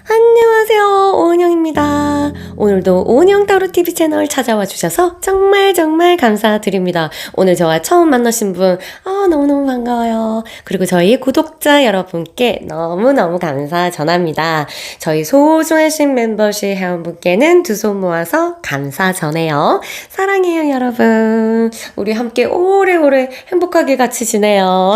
안녕하세요, 오은영입니다. 오늘도 오은영 타로TV 채널 찾아와 주셔서 정말 감사드립니다. 오늘 저와 처음 만나신 분 너무너무 반가워요. 그리고 저희 구독자 여러분께 너무너무 감사 전합니다. 저희 소중하신 멤버십 회원분께는 두 손 모아서 감사 전해요. 사랑해요, 여러분. 우리 함께 오래오래 행복하게 같이 지내요.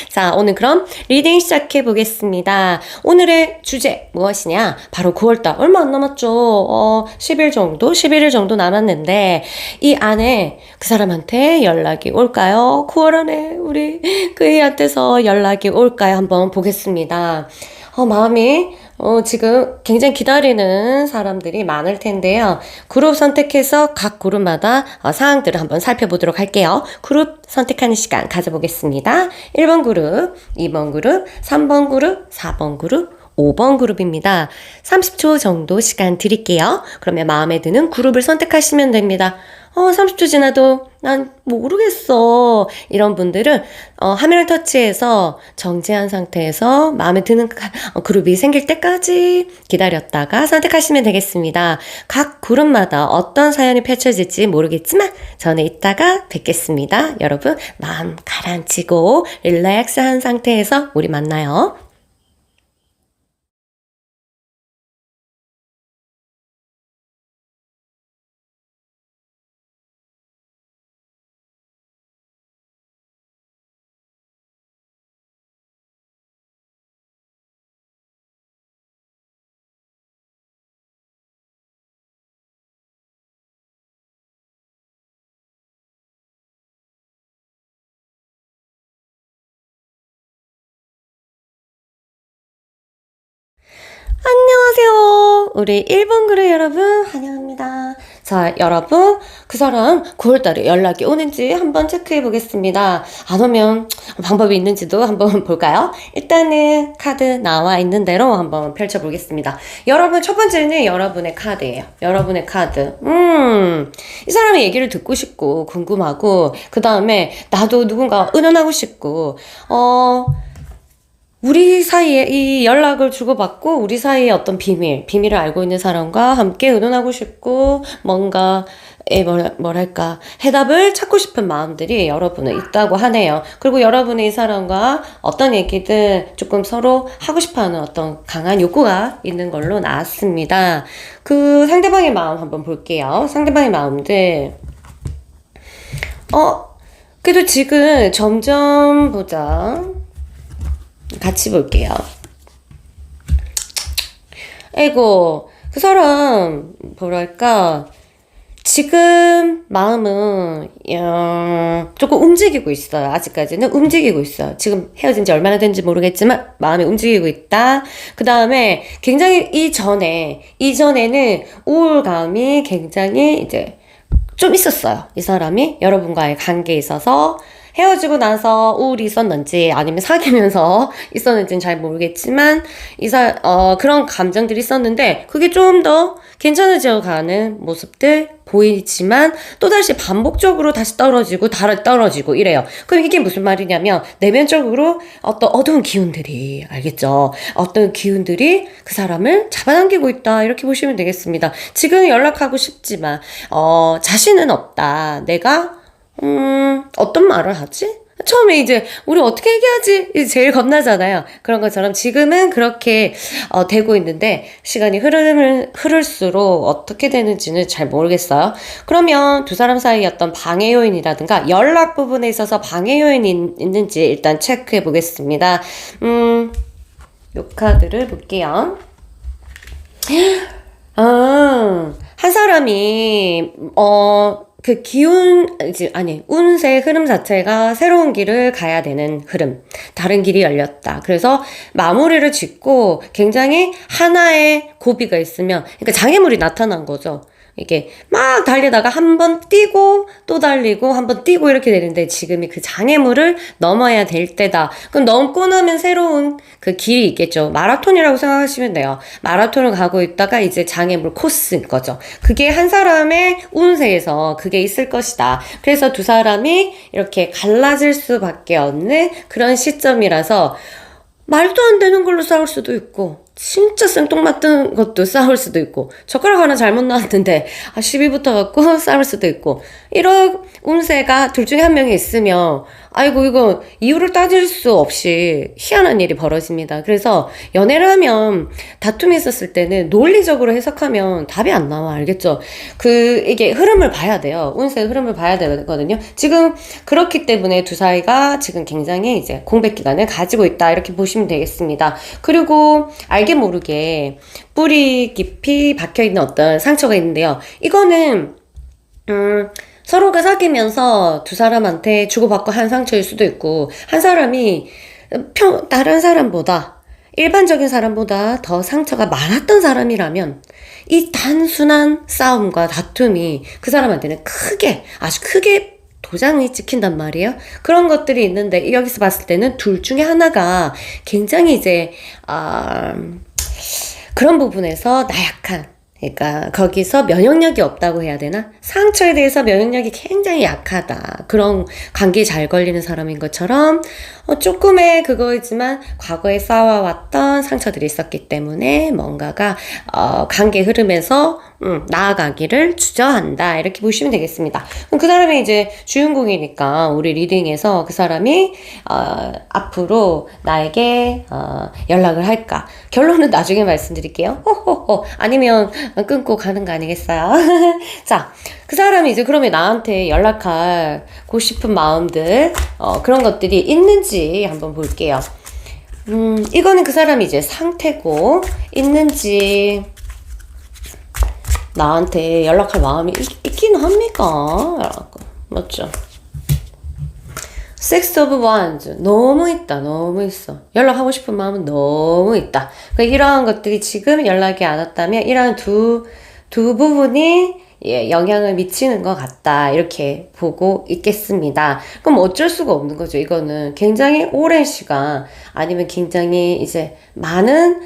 자, 오늘 그럼 리딩 시작해 보겠습니다. 오늘의 주제 무엇이냐? 바로 9월달 얼마 안 남았죠. 11일 정도 남았는데 이 안에 그 사람한테 연락이 올까요? 9월 안에 우리 그 애한테서 연락이 올까요? 한번 보겠습니다. 마음이 지금 굉장히 기다리는 사람들이 많을 텐데요. 그룹 선택해서 각 그룹마다 사항들을 한번 살펴보도록 할게요. 그룹 선택하는 시간 가져보겠습니다. 1번 그룹, 2번 그룹, 3번 그룹, 4번 그룹, 5번 그룹입니다. 30초 정도 시간 드릴게요. 그러면 마음에 드는 그룹을 선택하시면 됩니다. 30초 지나도 난 모르겠어. 이런 분들은 화면을 터치해서 정지한 상태에서 마음에 드는 그룹이 생길 때까지 기다렸다가 선택하시면 되겠습니다. 각 그룹마다 어떤 사연이 펼쳐질지 모르겠지만 저는 이따가 뵙겠습니다. 여러분 마음 가라앉히고 릴렉스한 상태에서 우리 만나요. 안녕하세요. 우리 1번 그룹 여러분 환영합니다. 자, 여러분 그 사람 9월달에 연락이 오는지 한번 체크해 보겠습니다. 안 오면 방법이 있는지도 한번 볼까요? 일단은 카드 나와 있는 대로 한번 펼쳐 보겠습니다. 여러분 첫 번째는 여러분의 카드예요. 여러분의 카드. 이 사람의 얘기를 듣고 싶고 궁금하고 그 다음에 나도 누군가 의논하고 싶고 우리 사이에 이 연락을 주고받고 우리 사이에 어떤 비밀을 알고 있는 사람과 함께 의논하고 싶고 뭔가 뭐랄까 해답을 찾고 싶은 마음들이 여러분은 있다고 하네요. 그리고 여러분의 이 사람과 어떤 얘기든 조금 서로 하고 싶어하는 어떤 강한 욕구가 있는 걸로 나왔습니다. 그 상대방의 마음 한번 볼게요. 상대방의 마음들 그래도 지금 점점 보자. 같이 볼게요. 아이고, 그 사람, 뭐랄까, 지금 마음은, 조금 움직이고 있어요. 아직까지는 움직이고 있어요. 지금 헤어진 지 얼마나 된지 모르겠지만, 마음이 움직이고 있다. 그 다음에, 굉장히 이전에는 우울감이 굉장히 이제, 좀 있었어요. 이 사람이 여러분과의 관계에 있어서, 헤어지고 나서 우울이 있었는지 아니면 사귀면서 있었는지는 잘 모르겠지만 그런 감정들이 있었는데 그게 좀 더 괜찮아져 가는 모습들 보이지만 또다시 반복적으로 다시 떨어지고 이래요. 그럼 이게 무슨 말이냐면 내면적으로 어떤 어두운 기운들이 알겠죠? 어떤 기운들이 그 사람을 잡아당기고 있다 이렇게 보시면 되겠습니다. 지금 연락하고 싶지만 자신은 없다. 내가 어떤 말을 하지? 처음에 이제 우리 어떻게 얘기하지? 이제 제일 겁나잖아요. 그런 것처럼 지금은 그렇게 되고 있는데 시간이 흐를수록 어떻게 되는지는 잘 모르겠어요. 그러면 두 사람 사이의 어떤 방해 요인이라든가 연락 부분에 있어서 방해 요인이 있는지 일단 체크해 보겠습니다. 요 카드를 볼게요. 한 사람이 그 운세 흐름 자체가 새로운 길을 가야 되는 흐름, 다른 길이 열렸다. 그래서 마무리를 짓고 굉장히 하나의 고비가 있으면, 그러니까 장애물이 나타난 거죠. 이게 막 달리다가 한 번 뛰고 또 달리고 한 번 뛰고 이렇게 되는데 지금이 그 장애물을 넘어야 될 때다. 그럼 넘고 나면 새로운 그 길이 있겠죠. 마라톤이라고 생각하시면 돼요. 마라톤을 가고 있다가 이제 장애물 코스인 거죠. 그게 한 사람의 운세에서 그게 있을 것이다. 그래서 두 사람이 이렇게 갈라질 수밖에 없는 그런 시점이라서 말도 안 되는 걸로 싸울 수도 있고 진짜 생뚱맞은 것도 싸울 수도 있고 젓가락 하나 잘못 나왔는데 시비 붙어갖고 싸울 수도 있고 이런 운세가 둘 중에 한 명이 있으면 아이고 이거 이유를 따질 수 없이 희한한 일이 벌어집니다. 그래서 연애를 하면 다툼이 있었을 때는 논리적으로 해석하면 답이 안 나와. 알겠죠? 이게 흐름을 봐야 돼요. 운세의 흐름을 봐야 되거든요. 지금 그렇기 때문에 두 사이가 지금 굉장히 이제 공백 기간을 가지고 있다. 이렇게 보시면 되겠습니다. 그리고 알게 모르게 뿌리 깊이 박혀있는 어떤 상처가 있는데요. 이거는 서로가 사귀면서 두 사람한테 주고받고 한 상처일 수도 있고 한 사람이 다른 사람보다 일반적인 사람보다 더 상처가 많았던 사람이라면 이 단순한 싸움과 다툼이 그 사람한테는 아주 크게 도장이 찍힌단 말이에요. 그런 것들이 있는데 여기서 봤을 때는 둘 중에 하나가 굉장히 이제 그런 부분에서 나약한, 그러니까 거기서 면역력이 없다고 해야 되나? 상처에 대해서 면역력이 굉장히 약하다. 그런 감기에 잘 걸리는 사람인 것처럼 조금의 그거이지만 과거에 쌓아왔던 상처들이 있었기 때문에 뭔가가 관계 흐름에서 나아가기를 주저한다. 이렇게 보시면 되겠습니다. 그럼 그 사람이 이제 주인공이니까 우리 리딩에서 그 사람이 앞으로 나에게 연락을 할까? 결론은 나중에 말씀드릴게요. 아니면 끊고 가는 거 아니겠어요? 자, 그 사람이 이제 그러면 나한테 연락하고 싶은 마음들 그런 것들이 있는지 한번 볼게요. 이거는 그 사람이 이제 상태고 있는지 나한테 연락할 마음이 있긴 합니까? 맞죠? Six of Wands 너무 있다. 너무 있어. 연락하고 싶은 마음은 너무 있다. 그러니까 이러한 것들이 지금 연락이 안 왔다면 이러한 두 부분이 영향을 미치는 것 같다. 이렇게 보고 있겠습니다. 그럼 어쩔 수가 없는 거죠. 이거는 굉장히 오랜 시간 아니면 굉장히 이제 많은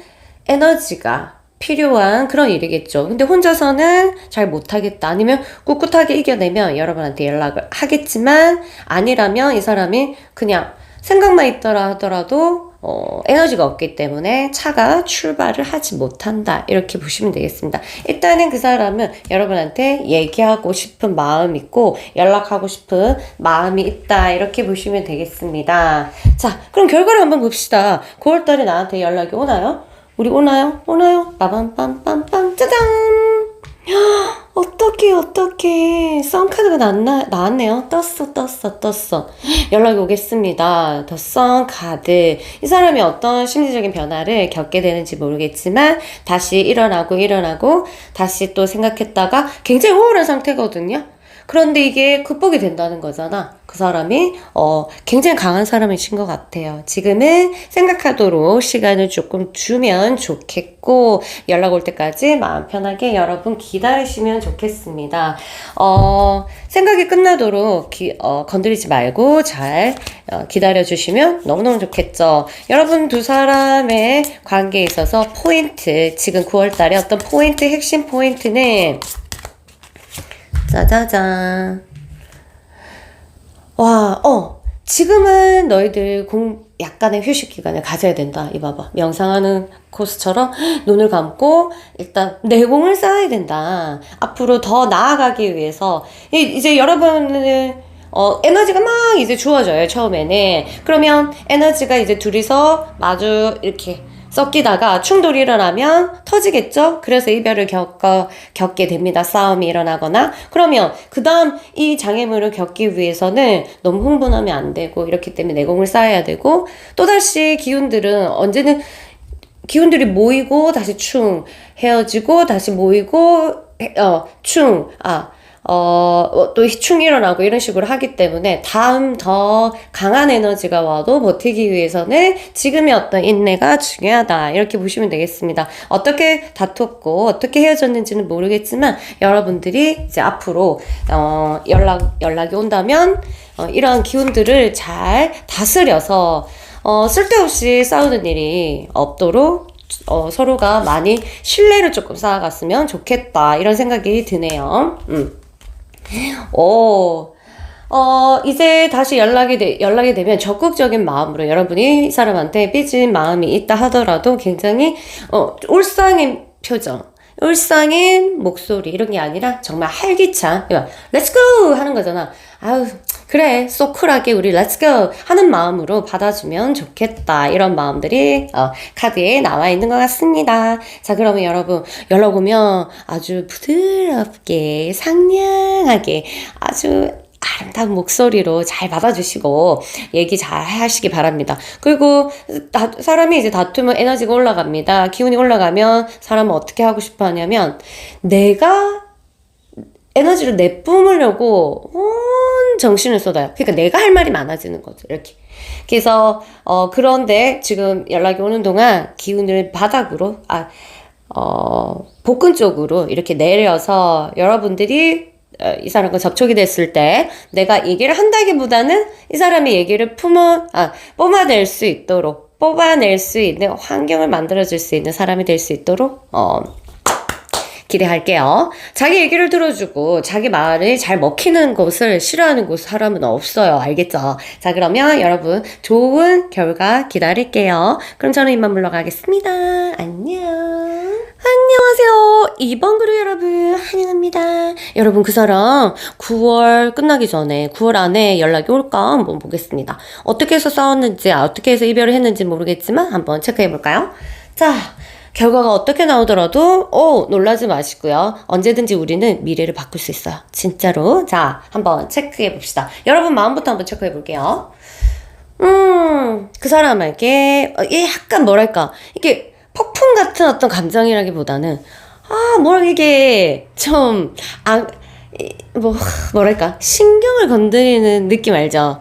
에너지가 필요한 그런 일이겠죠. 근데 혼자서는 잘 못하겠다. 아니면 꿋꿋하게 이겨내면 여러분한테 연락을 하겠지만 아니라면 이 사람이 그냥 생각만 있더라 하더라도 에너지가 없기 때문에 차가 출발을 하지 못한다. 이렇게 보시면 되겠습니다. 일단은 그 사람은 여러분한테 얘기하고 싶은 마음이 있고 연락하고 싶은 마음이 있다. 이렇게 보시면 되겠습니다. 자, 그럼 결과를 한번 봅시다. 9월달에 나한테 연락이 오나요? 우리 오나요? 빠밤빰빰빰빰 짜잔! 어떡해. 썬카드가 나왔네요. 떴어. 연락이 오겠습니다. 더 썬카드. 이 사람이 어떤 심리적인 변화를 겪게 되는지 모르겠지만 다시 일어나고 다시 또 생각했다가 굉장히 우울한 상태거든요. 그런데 이게 극복이 된다는 거잖아. 그 사람이 굉장히 강한 사람이신 것 같아요. 지금은 생각하도록 시간을 조금 주면 좋겠고 연락 올 때까지 마음 편하게 여러분 기다리시면 좋겠습니다. 생각이 끝나도록 건드리지 말고 잘 기다려주시면 너무너무 좋겠죠. 여러분 두 사람의 관계에 있어서 포인트, 지금 9월달에 어떤 포인트, 핵심 포인트는 짜자잔. 와, 지금은 너희들 약간의 휴식 기간을 가져야 된다. 이봐봐. 명상하는 코스처럼 눈을 감고 일단 내공을 쌓아야 된다. 앞으로 더 나아가기 위해서 이제 여러분은 에너지가 막 이제 주어져요. 처음에는. 그러면 에너지가 이제 둘이서 마주 이렇게 섞이다가 충돌이 일어나면 터지겠죠? 그래서 이별을 겪게 됩니다. 싸움이 일어나거나. 그러면 그 다음 이 장애물을 겪기 위해서는 너무 흥분하면 안 되고 이렇기 때문에 내공을 쌓아야 되고 또다시 기운들은 언제는 기운들이 모이고 다시 헤어지고 다시 모이고 또 희충 일어나고 이런 식으로 하기 때문에 다음 더 강한 에너지가 와도 버티기 위해서는 지금의 어떤 인내가 중요하다. 이렇게 보시면 되겠습니다. 어떻게 다퉜고 어떻게 헤어졌는지는 모르겠지만 여러분들이 이제 앞으로 연락이 온다면 이러한 기운들을 잘 다스려서 쓸데없이 싸우는 일이 없도록 서로가 많이 신뢰를 조금 쌓아갔으면 좋겠다. 이런 생각이 드네요. 이제 다시 연락이 되면 적극적인 마음으로 여러분이 이 사람한테 삐진 마음이 있다 하더라도 굉장히, 울상인 표정, 울상인 목소리, 이런 게 아니라 정말 활기찬, Let's go! 하는 거잖아. 아유, 그래, so 쿨하게 우리 Let's go! 하는 마음으로 받아주면 좋겠다. 이런 마음들이, 카드에 나와 있는 것 같습니다. 자, 그러면 여러분, 연락 오면 아주 부드럽게, 상냥하게, 아주 아름다운 목소리로 잘 받아주시고 얘기 잘 하시기 바랍니다. 그리고 사람이 이제 다투면 에너지가 올라갑니다. 기운이 올라가면 사람은 어떻게 하고 싶어 하냐면 내가 에너지를 내뿜으려고 온 정신을 쏟아요. 그러니까 내가 할 말이 많아지는 거죠. 이렇게. 그래서 그런데 지금 연락이 오는 동안 기운을 바닥으로 복근 쪽으로 이렇게 내려서 여러분들이 이 사람과 접촉이 됐을 때 내가 얘기를 한다기보다는 이 사람의 얘기를 뽑아낼 수 있는 환경을 만들어줄 수 있는 사람이 될 수 있도록 기대할게요. 자기 얘기를 들어주고 자기 말을 잘 먹히는 것을 싫어하는 사람은 없어요. 알겠죠? 자, 그러면 여러분 좋은 결과 기다릴게요. 그럼 저는 이만 물러가겠습니다. 안녕. 안녕하세요. 2번 그룹 여러분 환영합니다. 여러분 그 사람 9월 끝나기 전에 9월 안에 연락이 올까 한번 보겠습니다. 어떻게 해서 싸웠는지 어떻게 해서 이별을 했는지 모르겠지만 한번 체크해볼까요? 자, 결과가 어떻게 나오더라도 놀라지 마시고요. 언제든지 우리는 미래를 바꿀 수 있어요. 진짜로. 자, 한번 체크해 봅시다. 여러분 마음부터 한번 체크해 볼게요. 그 사람에게 약간 뭐랄까 이게 폭풍 같은 어떤 감정이라기보다는 이게 좀 뭐랄까 신경을 건드리는 느낌 알죠?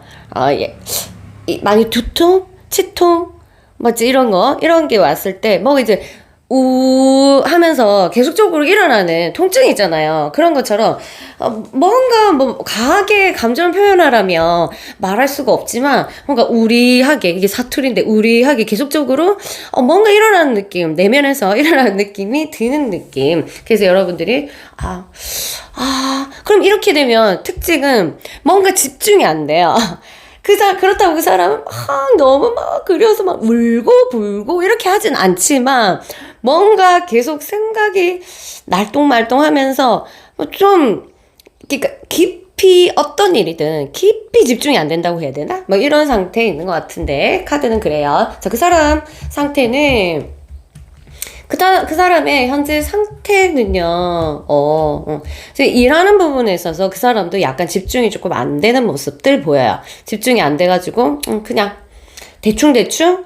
많이 두통, 치통, 맞지? 이런 게 왔을 때, 이제, 하면서 계속적으로 일어나는 통증이 있잖아요. 그런 것처럼, 뭔가 강하게 감정을 표현하라면 말할 수가 없지만, 뭔가 우리하게, 이게 사투리인데, 우리하게 계속적으로, 뭔가 일어나는 느낌, 내면에서 일어나는 느낌이 드는 느낌. 그래서 여러분들이, 그럼 이렇게 되면 특징은 뭔가 집중이 안 돼요. 그렇다고 그 사람은 너무 그려서 울고 불고 이렇게 하진 않지만 뭔가 계속 생각이 날똥말똥 하면서 그러니까 깊이 어떤 일이든 깊이 집중이 안 된다고 해야 되나? 이런 상태에 있는 것 같은데 카드는 그래요. 자, 그 사람 상태는 그 사람의 현재 상태는요, 일하는 부분에 있어서 그 사람도 약간 집중이 조금 안 되는 모습들 보여요. 집중이 안 돼가지고, 그냥, 대충?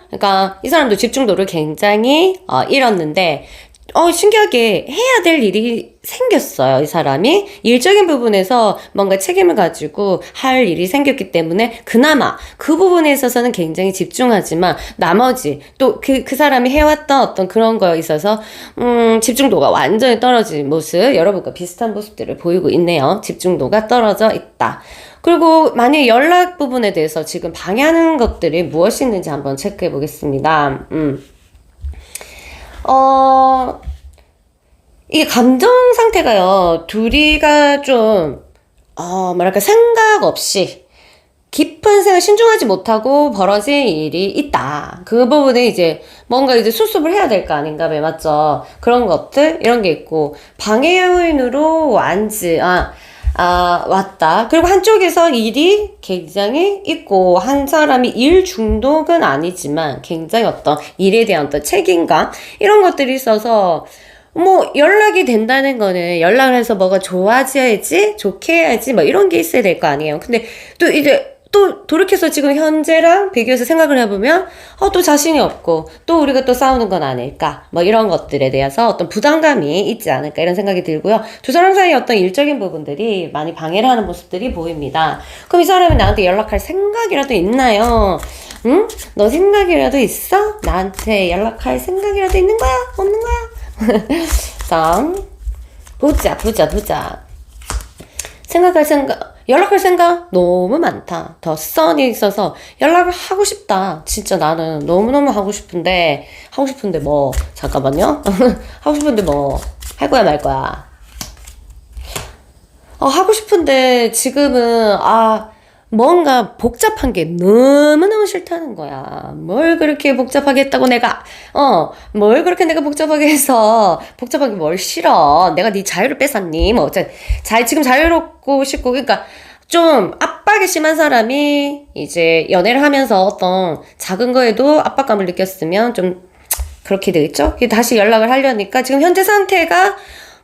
그러니까, 이 사람도 집중도를 굉장히, 잃었는데, 신기하게 해야 될 일이 생겼어요, 이 사람이. 일적인 부분에서 뭔가 책임을 가지고 할 일이 생겼기 때문에 그나마 그 부분에 있어서는 굉장히 집중하지만 나머지 또 그 사람이 해왔던 어떤 그런 거에 있어서 집중도가 완전히 떨어진 모습, 여러분과 비슷한 모습들을 보이고 있네요. 집중도가 떨어져 있다. 그리고 만약 연락 부분에 대해서 지금 방해하는 것들이 무엇이 있는지 한번 체크해 보겠습니다. 이게 감정 상태가요, 둘이가 좀, 생각 없이, 깊은 생각, 신중하지 못하고 벌어진 일이 있다. 그 부분에 이제 뭔가 이제 수습을 해야 될 거 아닌가, 맞죠? 그런 것들, 이런 게 있고, 방해 요인으로 왔다. 그리고 한쪽에서 일이 굉장히 있고, 한 사람이 일 중독은 아니지만, 굉장히 어떤 일에 대한 어떤 책임감, 이런 것들이 있어서, 연락이 된다는 거는 연락을 해서 뭐가 좋아져야지, 좋게 해야지, 이런 게 있어야 될 거 아니에요. 근데 또 이제 또 돌이켜서 지금 현재랑 비교해서 생각을 해보면 또 자신이 없고 또 우리가 또 싸우는 건 아닐까 뭐 이런 것들에 대해서 어떤 부담감이 있지 않을까 이런 생각이 들고요. 두 사람 사이에 어떤 일적인 부분들이 많이 방해를 하는 모습들이 보입니다. 그럼 이 사람이 나한테 연락할 생각이라도 있나요? 응? 너 생각이라도 있어? 나한테 연락할 생각이라도 있는 거야? 없는 거야? 자, 보자. 연락할 생각 너무 많다. 더 썬이 있어서 연락을 하고 싶다. 진짜 나는 너무너무 하고 싶은데 뭐, 잠깐만요. 하고 싶은데 뭐, 할 거야, 말 거야. 하고 싶은데 지금은, 뭔가 복잡한 게 너무너무 싫다는 거야. 뭘 그렇게 복잡하게 했다고 뭘 그렇게 내가 복잡하게 해서, 복잡하게 뭘 싫어. 내가 네 자유를 뺏었니? 뭐, 지금 자유롭고 싶고, 그러니까, 좀 압박이 심한 사람이 이제 연애를 하면서 어떤 작은 거에도 압박감을 느꼈으면 좀 그렇게 되겠죠? 다시 연락을 하려니까 지금 현재 상태가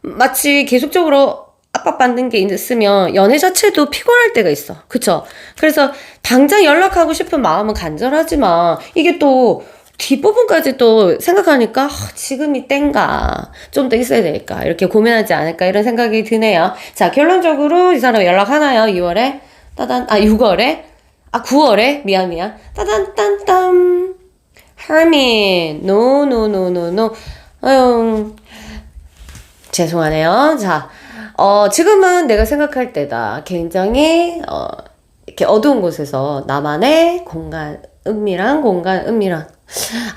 마치 계속적으로 압박받는 게 있으면 연애 자체도 피곤할 때가 있어. 그쵸? 그래서 당장 연락하고 싶은 마음은 간절하지만 이게 또 뒷부분까지 또 생각하니까 지금이 땐가 좀 더 있어야 될까 이렇게 고민하지 않을까 이런 생각이 드네요. 자, 결론적으로 이 사람 연락하나요? 6월에? 6월에? 9월에? 미안. 따단딴딴 Hermin no. 아유, 죄송하네요. 자, 지금은 내가 생각할 때다. 굉장히 이렇게 어두운 곳에서 나만의 공간, 은밀한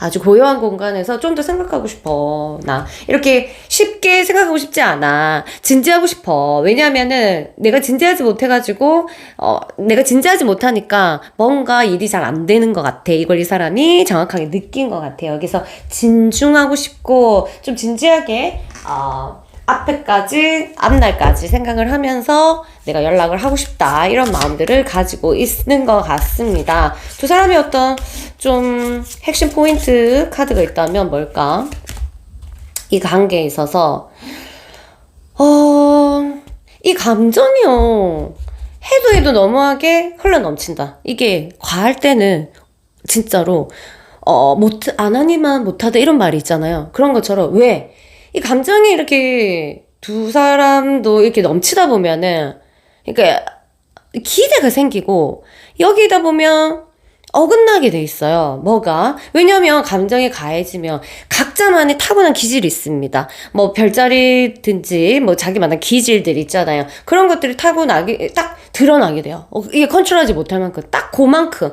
아주 고요한 공간에서 좀 더 생각하고 싶어. 나 이렇게 쉽게 생각하고 싶지 않아. 진지하고 싶어. 왜냐하면은 내가 진지하지 못하니까 뭔가 일이 잘 안 되는 것 같아. 이걸 이 사람이 정확하게 느낀 것 같아요. 그래서 진중하고 싶고 좀 진지하게 앞날까지 생각을 하면서 내가 연락을 하고 싶다. 이런 마음들을 가지고 있는 것 같습니다. 두 사람의 어떤 좀 핵심 포인트 카드가 있다면 뭘까? 이 관계에 있어서, 이 감정이요. 해도 너무하게 흘러넘친다. 이게 과할 때는 진짜로, 안 하니만 못하다 이런 말이 있잖아요. 그런 것처럼, 왜? 이 감정이 이렇게 두 사람도 이렇게 넘치다 보면은, 그러니까 기대가 생기고, 여기다 보면 어긋나게 돼 있어요. 뭐가? 왜냐면 감정이 가해지면 각자만의 타고난 기질이 있습니다. 뭐 별자리든지 뭐 자기만의 기질들 있잖아요. 그런 것들이 타고나게 딱 드러나게 돼요. 이게 컨트롤하지 못할 만큼 딱 그만큼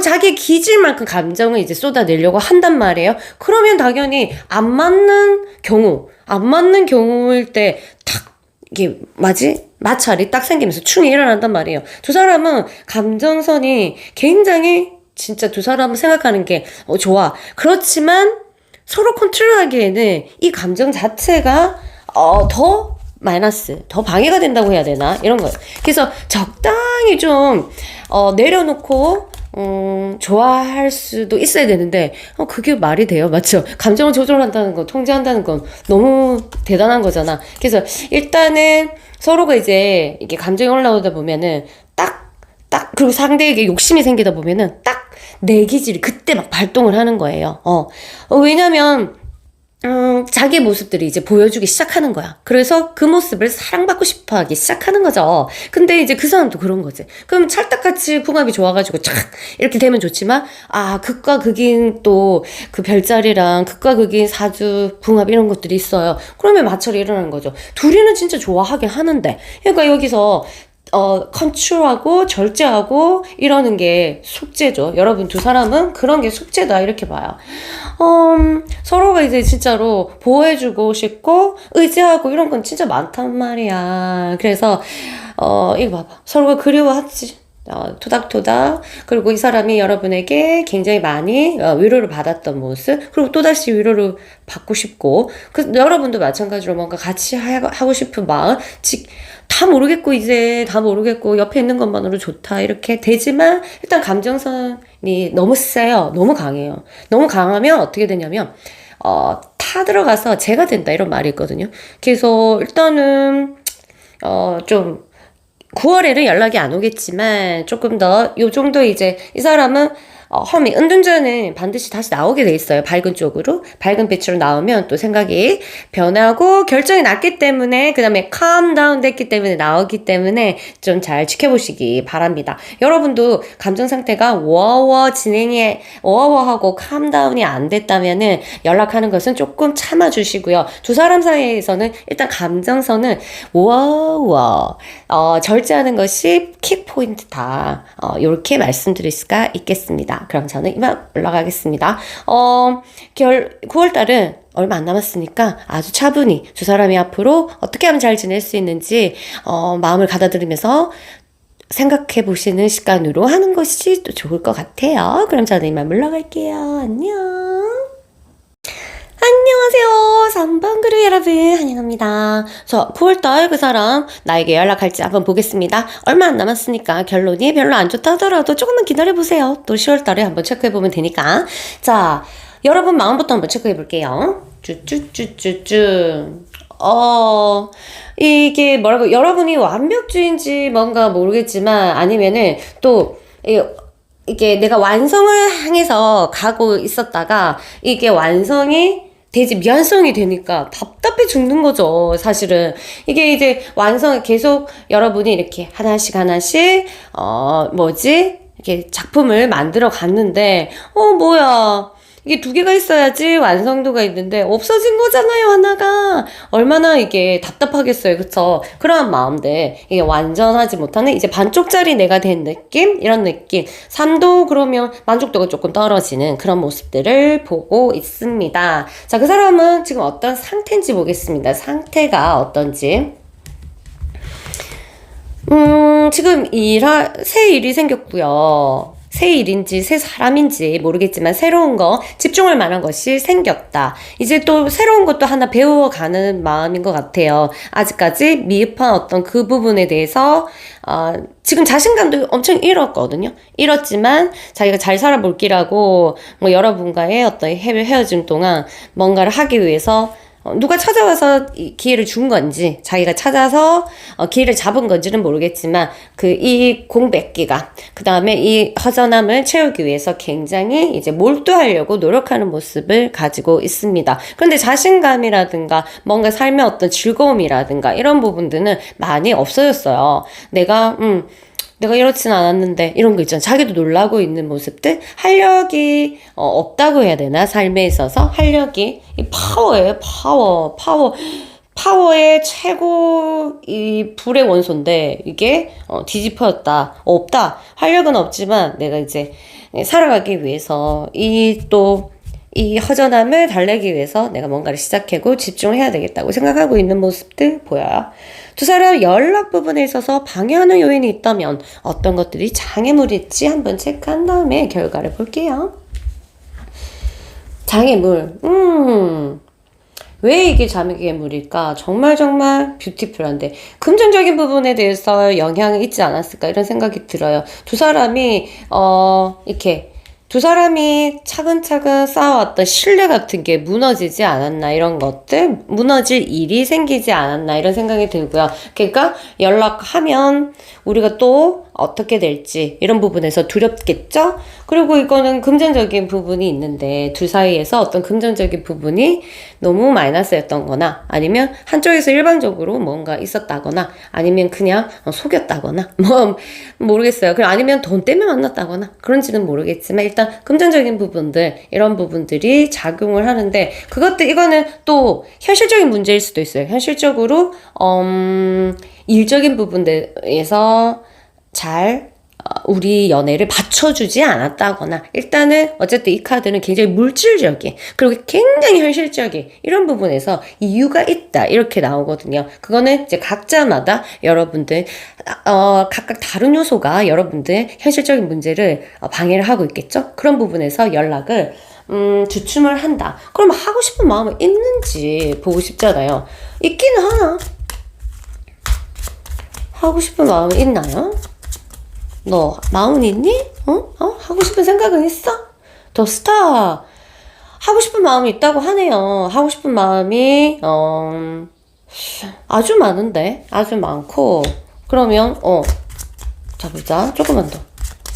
자기 기질만큼 감정을 이제 쏟아내려고 한단 말이에요. 그러면 당연히 안 맞는 경우일 때 탁 이게 마찰이 딱 생기면서 충이 일어난단 말이에요. 두 사람은 감정선이 굉장히 진짜 두 사람은 생각하는 게 좋아. 그렇지만 서로 컨트롤하기에는 이 감정 자체가 더 방해가 된다고 해야 되나? 이런 거예요. 그래서 적당히 좀 내려놓고 좋아할 수도 있어야 되는데 그게 말이 돼요. 맞죠? 감정을 조절한다는 거, 통제한다는 건 너무 대단한 거잖아. 그래서 일단은 서로가 이제 이게 감정이 올라오다 보면은 그리고 상대에게 욕심이 생기다 보면은 딱 내 기질이 그때 막 발동을 하는 거예요. 왜냐면 자기 모습들이 이제 보여주기 시작하는 거야. 그래서 그 모습을 사랑받고 싶어 하기 시작하는 거죠. 근데 이제 그 사람도 그런 거지. 그럼 찰떡같이 궁합이 좋아가지고 촥 이렇게 되면 좋지만 극과 극인 또 그 별자리랑 극과 극인 사주 궁합 이런 것들이 있어요. 그러면 마찰이 일어나는 거죠. 둘이는 진짜 좋아하긴 하는데 그러니까 여기서 컨트롤하고 절제하고 이러는 게 숙제죠. 여러분 두 사람은 그런 게 숙제다 이렇게 봐요. 서로가 이제 진짜로 보호해주고 싶고 의지하고 이런 건 진짜 많단 말이야. 그래서 이거 봐봐. 서로가 그리워하지. 토닥토닥. 그리고 이 사람이 여러분에게 굉장히 많이 위로를 받았던 모습, 그리고 또다시 위로를 받고 싶고, 여러분도 마찬가지로 뭔가 같이 하고 싶은 마음, 다 모르겠고 옆에 있는 것만으로 좋다 이렇게 되지만 일단 감정선이 너무 세요. 너무 강해요. 너무 강하면 어떻게 되냐면 타들어가서 재가 된다 이런 말이 있거든요. 그래서 일단은 좀 9월에는 연락이 안 오겠지만 조금 더 요 정도 이제 이 사람은 험이 은둔자는 반드시 다시 나오게 돼 있어요. 밝은 쪽으로. 밝은 빛으로 나오면 또 생각이 변하고 결정이 났기 때문에 그 다음에 calm down 됐기 때문에 나오기 때문에 좀 잘 지켜보시기 바랍니다. 여러분도 감정 상태가 워워하고 calm down이 안 됐다면은 연락하는 것은 조금 참아주시고요. 두 사람 사이에서는 일단 감정선은 절제하는 것이 킥 포인트다. 이렇게 말씀드릴 수가 있겠습니다. 그럼 저는 이만 올라가겠습니다. 9월달은 얼마 안 남았으니까 아주 차분히 두 사람이 앞으로 어떻게 하면 잘 지낼 수 있는지 마음을 가다듬으면서 생각해 보시는 시간으로 하는 것이 또 좋을 것 같아요. 그럼 저는 이만 물러갈게요. 안녕. 안녕하세요. 3번 그룹 여러분 환영합니다. 저 9월달 그 사람 나에게 연락할지 한번 보겠습니다. 얼마 안 남았으니까 결론이 별로 안 좋다 하더라도 조금만 기다려보세요. 또 10월달에 한번 체크해보면 되니까. 자, 여러분 마음부터 한번 체크해볼게요. 이게 뭐라고 여러분이 완벽주의인지 뭔가 모르겠지만 아니면은 또 이게 내가 완성을 향해서 가고 있었다가 이게 완성이 되지 미완성이 되니까 답답해 죽는 거죠. 사실은 이게 이제 완성 계속 여러분이 이렇게 하나씩 이렇게 작품을 만들어 갔는데 뭐야 이게 두 개가 있어야지 완성도가 있는데 없어진 거잖아요. 하나가 얼마나 이게 답답하겠어요. 그쵸? 그러한 마음들 이게 완전하지 못하는 이제 반쪽짜리 내가 된 느낌 이런 느낌 3도 그러면 만족도가 조금 떨어지는 그런 모습들을 보고 있습니다. 자, 그 사람은 지금 어떤 상태인지 보겠습니다. 상태가 어떤지 지금 새 일이 생겼고요. 새 일인지 새 사람인지 모르겠지만 새로운 거 집중할 만한 것이 생겼다. 이제 또 새로운 것도 하나 배워가는 마음인 것 같아요. 아직까지 미흡한 어떤 그 부분에 대해서 지금 자신감도 엄청 잃었거든요. 잃었지만 자기가 잘 살아볼기라고 뭐 여러분과의 어떤 헤어짐 동안 뭔가를 하기 위해서 누가 찾아와서 이 기회를 준 건지 자기가 찾아서 기회를 잡은 건지는 모르겠지만 이 공백기가 그 다음에 이 허전함을 채우기 위해서 굉장히 이제 몰두하려고 노력하는 모습을 가지고 있습니다. 그런데 자신감이라든가 뭔가 삶의 어떤 즐거움이라든가 이런 부분들은 많이 없어졌어요. 내가 이렇진 않았는데 이런 거 있잖아. 자기도 놀라고 있는 모습들 활력이 없다고 해야 되나 삶에 있어서 활력이 이 파워예요. 파워의 최고 이 불의 원소인데 이게 뒤집혔다 없다 활력은 없지만 내가 이제 살아가기 위해서 이 허전함을 달래기 위해서 내가 뭔가를 시작하고 집중을 해야 되겠다고 생각하고 있는 모습들 보여요. 두 사람 연락 부분에 있어서 방해하는 요인이 있다면 어떤 것들이 장애물일지 한번 체크한 다음에 결과를 볼게요. 장애물. 왜 이게 장애물일까? 정말 뷰티풀한데 금전적인 부분에 대해서 영향이 있지 않았을까 이런 생각이 들어요. 두 사람이 두 사람이 차근차근 쌓아왔던 신뢰 같은 게 무너지지 않았나 이런 것들 무너질 일이 생기지 않았나 이런 생각이 들고요. 그러니까 연락하면 우리가 또 어떻게 될지 이런 부분에서 두렵겠죠? 그리고 이거는 금전적인 부분이 있는데 둘 사이에서 어떤 금전적인 부분이 너무 마이너스였던 거나 아니면 한쪽에서 일방적으로 뭔가 있었다거나 아니면 그냥 속였다거나 모르겠어요. 그리고 아니면 돈 때문에 만났다거나 그런지는 모르겠지만 일단 금전적인 부분들 이런 부분들이 작용을 하는데 이거는 또 현실적인 문제일 수도 있어요. 현실적으로 일적인 부분들에서 잘 우리 연애를 받쳐주지 않았다거나 일단은 어쨌든 이 카드는 굉장히 물질적인 그리고 굉장히 현실적인 이런 부분에서 이유가 있다 이렇게 나오거든요. 그거는 이제 각자마다 여러분들 각각 다른 요소가 여러분들 현실적인 문제를 방해를 하고 있겠죠. 그런 부분에서 연락을 주춤을 한다. 그럼 하고 싶은 마음은 있는지 보고 싶잖아요. 있기는 하나. 하고 싶은 마음은 있나요? 너 마음은 있니? 하고 싶은 생각은 있어? 더 스타 하고 싶은 마음이 있다고 하네요. 하고 싶은 마음이 아주 많은데 아주 많고 그러면 자 보자. 조금만 더.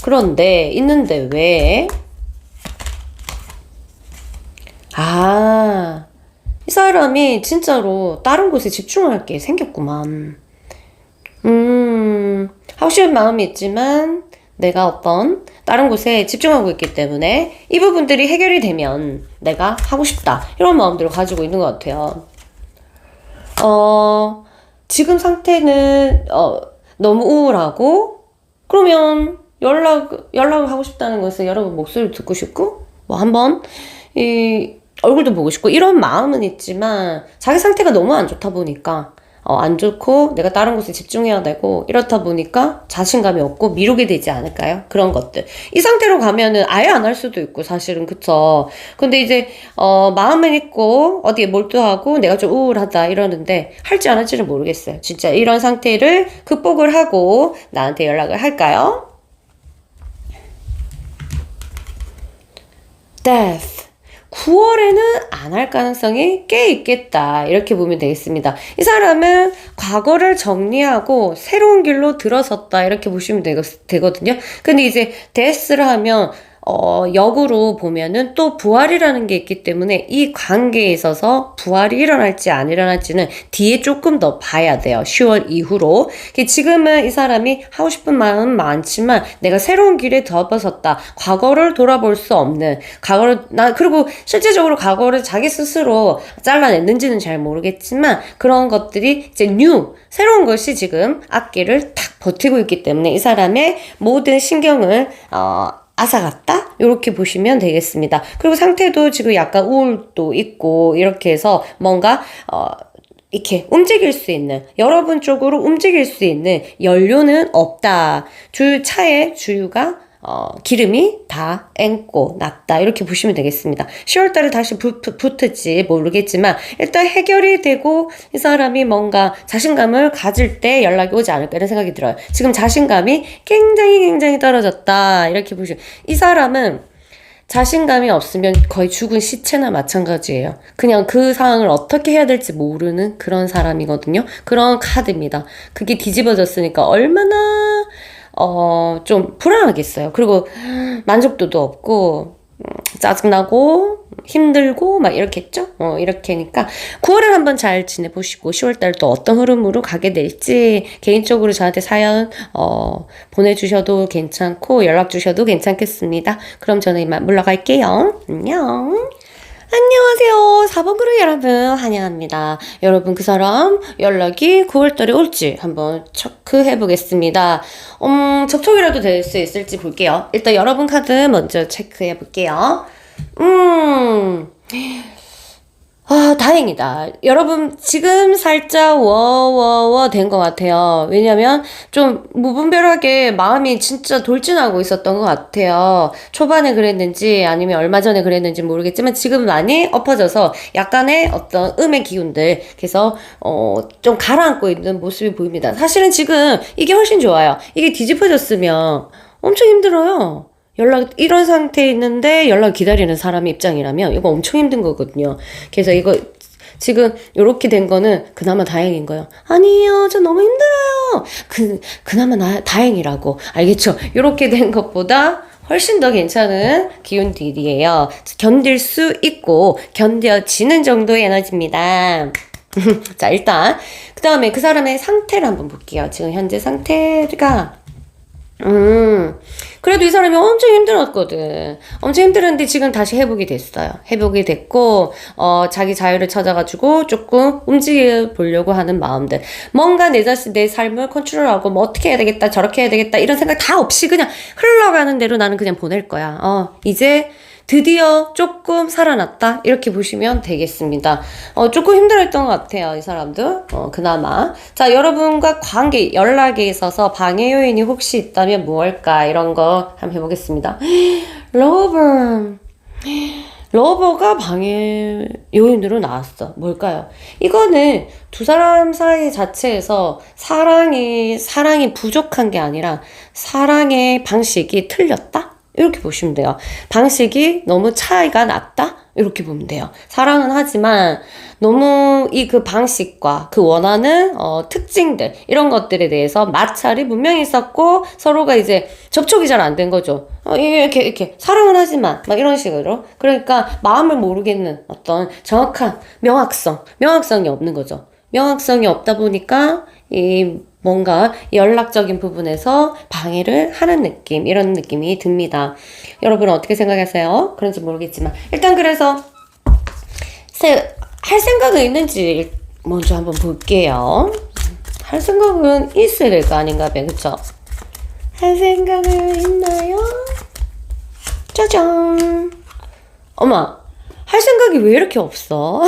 그런데 있는데 왜? 이 사람이 진짜로 다른 곳에 집중할 게 생겼구만. 하고 싶은 마음이 있지만 내가 어떤 다른 곳에 집중하고 있기 때문에 이 부분들이 해결이 되면 내가 하고 싶다. 이런 마음들을 가지고 있는 것 같아요. 지금 상태는 너무 우울하고, 그러면 연락을 하고 싶다는 것은 여러분 목소리를 듣고 싶고, 뭐 한번 얼굴도 보고 싶고 이런 마음은 있지만 자기 상태가 너무 안 좋다 보니까 안 좋고 내가 다른 곳에 집중해야 되고 이렇다 보니까 자신감이 없고 미루게 되지 않을까요? 그런 것들. 이 상태로 가면은 아예 안 할 수도 있고 사실은 그쵸. 근데 이제 마음은 있고 어디에 몰두하고 내가 좀 우울하다 이러는데 할지 안 할지는 모르겠어요. 진짜 이런 상태를 극복을 하고 나한테 연락을 할까요? Death. 9월에는 안 할 가능성이 꽤 있겠다. 이렇게 보면 되겠습니다. 이 사람은 과거를 정리하고 새로운 길로 들어섰다. 이렇게 보시면 되거든요. 근데 이제 death를 하면 역으로 보면은 또 부활이라는 게 있기 때문에 이 관계에 있어서 부활이 일어날지 안 일어날지는 뒤에 조금 더 봐야 돼요. 10월 이후로. 지금은 이 사람이 하고 싶은 마음은 많지만 내가 새로운 길에 접어섰다. 과거를 돌아볼 수 없는, 그리고 실제적으로 과거를 자기 스스로 잘라냈는지는 잘 모르겠지만 그런 것들이 이제 새로운 것이 지금 앞길을 탁 버티고 있기 때문에 이 사람의 모든 신경을 앗아갔다? 이렇게 보시면 되겠습니다. 그리고 상태도 지금 약간 우울도 있고 이렇게 해서 뭔가 이렇게 움직일 수 있는, 여러분 쪽으로 움직일 수 있는 연료는 없다. 차의 주유가 기름이 다 앵꼬 났다. 이렇게 보시면 되겠습니다. 10월달에 다시 붙을지 모르겠지만 일단 해결이 되고 이 사람이 뭔가 자신감을 가질 때 연락이 오지 않을까 이런 생각이 들어요. 지금 자신감이 굉장히 떨어졌다. 이렇게 보시면 이 사람은 자신감이 없으면 거의 죽은 시체나 마찬가지예요. 그냥 그 상황을 어떻게 해야 될지 모르는 그런 사람이거든요. 그런 카드입니다. 그게 뒤집어졌으니까 얼마나 좀 불안하겠어요. 그리고 만족도도 없고 짜증나고 힘들고 막 이렇게 했죠. 이렇게니까 9월을 한번 잘 지내보시고 10월달 또 어떤 흐름으로 가게 될지 개인적으로 저한테 사연 보내주셔도 괜찮고 연락 주셔도 괜찮겠습니다. 그럼 저는 이만 물러갈게요. 안녕. 안녕하세요. 4번 그룹 여러분 환영합니다. 여러분 그 사람 연락이 9월달에 올지 한번 체크해 보겠습니다. 접촉이라도 될 수 있을지 볼게요. 일단 여러분 카드 먼저 체크해 볼게요. 다행이다. 여러분, 지금 살짝 된 것 같아요. 왜냐면, 좀 무분별하게 마음이 진짜 돌진하고 있었던 것 같아요. 초반에 그랬는지, 아니면 얼마 전에 그랬는지 모르겠지만, 지금 많이 엎어져서 약간의 어떤 음의 기운들, 그래서, 좀 가라앉고 있는 모습이 보입니다. 사실은 지금 이게 훨씬 좋아요. 이게 뒤집어졌으면 엄청 힘들어요. 이런 상태에 있는데 연락 기다리는 사람의 입장이라면 이거 엄청 힘든 거거든요. 그래서 이거 지금 이렇게 된 거는 그나마 다행인 거예요. 아니에요, 저 너무 힘들어요. 그나마 다행이라고. 알겠죠? 이렇게 된 것보다 훨씬 더 괜찮은 기운들이에요. 견딜 수 있고 견뎌지는 정도의 에너지입니다. 자, 일단 그 다음에 그 사람의 상태를 한번 볼게요. 지금 현재 상태가 그래도 이 사람이 엄청 힘들었거든. 엄청 힘들었는데 지금 다시 회복이 됐어요. 회복이 됐고, 자기 자유를 찾아가지고 조금 움직여 보려고 하는 마음들. 뭔가 내 삶을 컨트롤하고, 뭐 어떻게 해야 되겠다, 저렇게 해야 되겠다, 이런 생각 다 없이 그냥 흘러가는 대로 나는 그냥 보낼 거야. 이제 드디어 조금 살아났다? 이렇게 보시면 되겠습니다. 조금 힘들었던 것 같아요, 이 사람도. 그나마. 자, 여러분과 관계, 연락에 있어서 방해 요인이 혹시 있다면 무엇일까? 이런 거 한번 해보겠습니다. 러버가 방해 요인으로 나왔어. 뭘까요? 이거는 두 사람 사이 자체에서 사랑이 부족한 게 아니라 사랑의 방식이 틀렸다? 이렇게 보시면 돼요. 방식이 너무 차이가 났다? 이렇게 보면 돼요. 사랑은 하지만 너무 이 그 방식과 그 원하는 특징들 이런 것들에 대해서 마찰이 분명히 있었고 서로가 이제 접촉이 잘 안 된 거죠. 이렇게 사랑은 하지만 막 이런 식으로 그러니까 마음을 모르겠는 어떤 정확한 명확성이 없는 거죠. 명확성이 없다 보니까 이 뭔가 연락적인 부분에서 방해를 하는 느낌 이런 느낌이 듭니다. 여러분은 어떻게 생각하세요? 그런지 모르겠지만 일단 그래서 할 생각은 있는지 먼저 한번 볼게요. 할 생각은 있어야 될 거 아닌가 봐요. 그쵸? 할 생각은 있나요? 짜잔. 어머, 할 생각이 왜 이렇게 없어?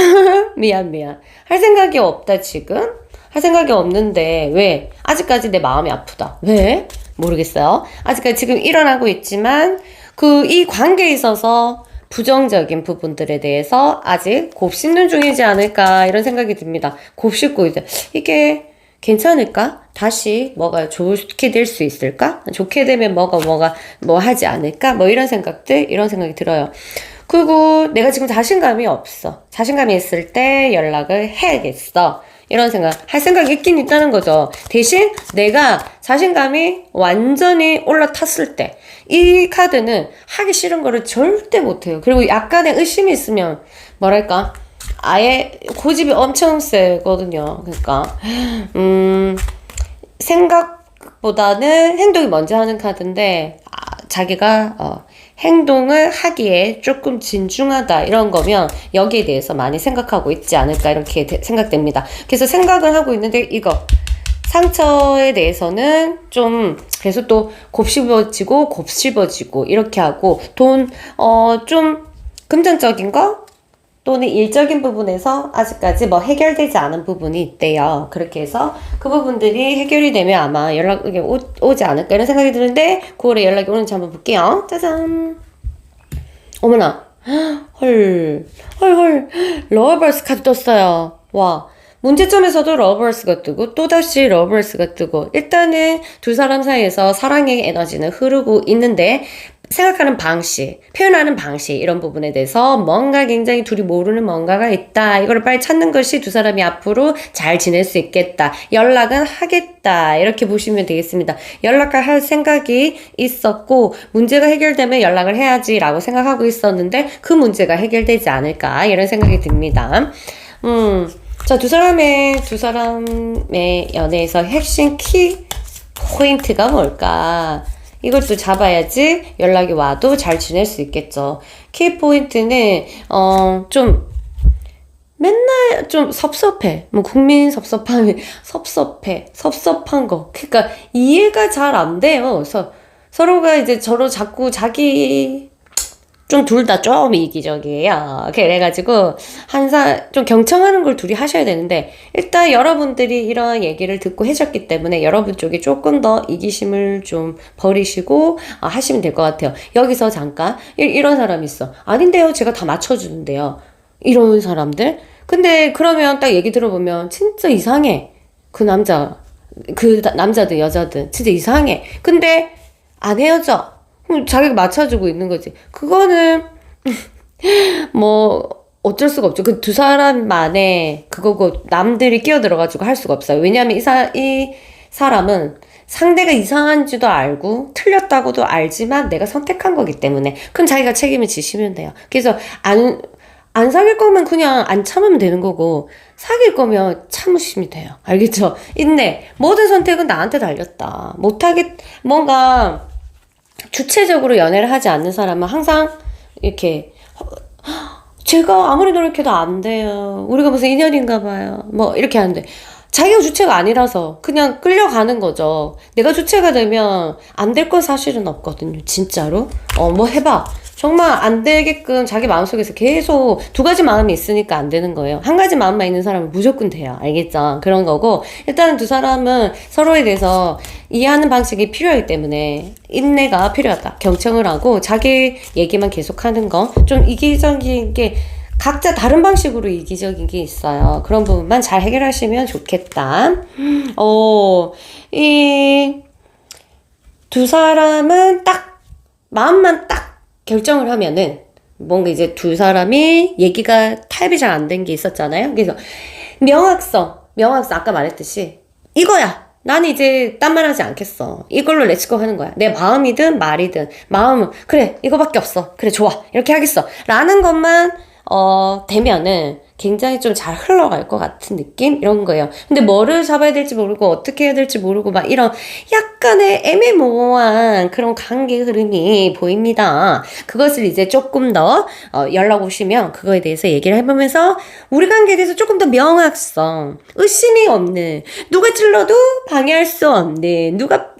미안. 할 생각이 없다, 지금? 할 생각이 없는데, 왜? 아직까지 내 마음이 아프다. 왜? 모르겠어요. 아직까지 지금 일어나고 있지만, 이 관계에 있어서 부정적인 부분들에 대해서 아직 곱씹는 중이지 않을까, 이런 생각이 듭니다. 곱씹고 이제, 이게 괜찮을까? 다시 뭐가 좋게 될 수 있을까? 좋게 되면 뭐 하지 않을까? 뭐 이런 생각이 들어요. 그리고 내가 지금 자신감이 없어. 자신감이 있을 때 연락을 해야겠어. 이런 할 생각이 있긴 있다는 거죠. 대신 내가 자신감이 완전히 올라탔을 때, 이 카드는 하기 싫은 거를 절대 못해요. 그리고 약간의 의심이 있으면, 뭐랄까, 아예 고집이 엄청 세거든요. 그러니까, 생각보다는 행동이 먼저 하는 카드인데, 자기가, 행동을 하기에 조금 진중하다 이런 거면 여기에 대해서 많이 생각하고 있지 않을까 이렇게 생각됩니다. 그래서 생각을 하고 있는데 이거 상처에 대해서는 좀 계속 또 곱씹어지고 이렇게 하고 좀 금전적인 거 또는 일적인 부분에서 아직까지 뭐 해결되지 않은 부분이 있대요. 그렇게 해서 그 부분들이 해결이 되면 아마 연락이 오지 않을까 이런 생각이 드는데 9월에 연락이 오는지 한번 볼게요. 짜잔. 어머나. 헐. 러버스 카드 떴어요. 와. 문제점에서도 러버스가 뜨고 또다시 러버스가 뜨고 일단은 두 사람 사이에서 사랑의 에너지는 흐르고 있는데 생각하는 방식, 표현하는 방식 이런 부분에 대해서 뭔가 굉장히 둘이 모르는 뭔가가 있다. 이거를 빨리 찾는 것이 두 사람이 앞으로 잘 지낼 수 있겠다. 연락은 하겠다. 이렇게 보시면 되겠습니다. 연락을 할 생각이 있었고 문제가 해결되면 연락을 해야지 라고 생각하고 있었는데 그 문제가 해결되지 않을까 이런 생각이 듭니다. 자, 두 사람의 연애에서 핵심 키 포인트가 뭘까? 이걸 또 잡아야지 연락이 와도 잘 지낼 수 있겠죠. 키 포인트는 좀 맨날 좀 섭섭해. 뭐 국민 섭섭한 거. 그러니까 이해가 잘 안 돼요. 그래서 서로가 이제 자꾸 자기 좀 둘 다 좀 이기적이에요. 그래가지고 좀 경청하는 걸 둘이 하셔야 되는데 일단 여러분들이 이런 얘기를 듣고 해줬기 때문에 여러분 쪽이 조금 더 이기심을 좀 버리시고 하시면 될 것 같아요. 여기서 잠깐 이런 사람이 있어. 아닌데요. 제가 다 맞춰주는데요. 이런 사람들. 근데 그러면 딱 얘기 들어보면 진짜 이상해. 그 남자든 여자든 진짜 이상해. 근데 안 헤어져. 자기가 맞춰주고 있는 거지. 그거는 뭐 어쩔 수가 없죠. 그 두 사람만의 그거고 남들이 끼어들어가지고 할 수가 없어요. 왜냐하면 이 사람은 상대가 이상한지도 알고 틀렸다고도 알지만 내가 선택한 거기 때문에 그럼 자기가 책임을 지시면 돼요. 그래서 안 사귈 거면 그냥 안 참으면 되는 거고 사귈 거면 참으시면 돼요. 알겠죠? 모든 선택은 나한테 달렸다. 뭔가 주체적으로 연애를 하지 않는 사람은 항상 이렇게 제가 아무리 노력해도 안 돼요. 우리가 무슨 인연인가 봐요. 뭐 이렇게 하는데 자기가 주체가 아니라서 그냥 끌려가는 거죠. 내가 주체가 되면 안 될 건 사실은 없거든요. 진짜로. 뭐 해봐. 정말 안 되게끔 자기 마음속에서 계속 두 가지 마음이 있으니까 안 되는 거예요. 한 가지 마음만 있는 사람은 무조건 돼요. 알겠죠? 그런 거고 일단은 두 사람은 서로에 대해서 이해하는 방식이 필요하기 때문에 인내가 필요하다. 경청을 하고 자기 얘기만 계속하는 거. 좀 이기적인 게 각자 다른 방식으로 이기적인 게 있어요. 그런 부분만 잘 해결하시면 좋겠다. 이 두 사람은 마음만 딱 결정을 하면은 뭔가 이제 두 사람이 얘기가 타협이 잘 안 된 게 있었잖아요. 그래서 명확성 아까 말했듯이 이거야. 나는 이제 딴 말 하지 않겠어. 이걸로 렛츠고 하는 거야. 내 마음이든 말이든 마음은 그래 이거밖에 없어. 그래 좋아 이렇게 하겠어 라는 것만 되면은 굉장히 좀 잘 흘러갈 것 같은 느낌? 이런 거예요. 근데 뭐를 잡아야 될지 모르고 어떻게 해야 될지 모르고 막 이런 약간의 애매모호한 그런 관계 흐름이 보입니다. 그것을 이제 조금 더 연락 오시면 그거에 대해서 얘기를 해보면서 우리 관계에 대해서 조금 더 명확성, 의심이 없는, 누가 찔러도 방해할 수 없는, 누가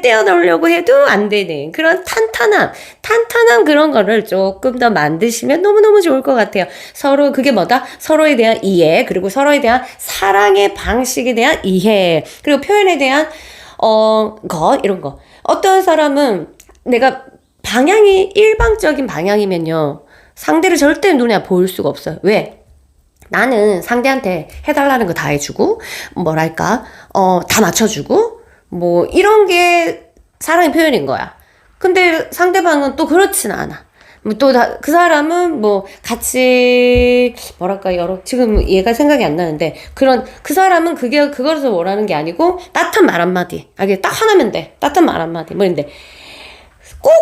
떼어놓으려고 해도 안 되는 그런 탄탄한 그런 거를 조금 더 만드시면 너무너무 좋을 것 같아요. 서로 그게 뭐다? 서로에 대한 이해, 그리고 서로에 대한 사랑의 방식에 대한 이해, 그리고 표현에 대한 이런 거. 어떤 사람은 내가 방향이 일방적인 방향이면요, 상대를 절대 눈에 보일 수가 없어요. 왜? 나는 상대한테 해달라는 거 다 해주고, 다 맞춰주고, 뭐 이런 게 사랑의 표현인 거야. 근데 상대방은 또 그렇진 않아. 또 그 사람은 뭐 같이 지금 얘가 생각이 안 나는데 그 사람은 그거에서 원하는 게 아니고 따뜻한 말 한마디. 이게 딱 하나면 돼. 따뜻한 말 한마디. 뭐인데 꼭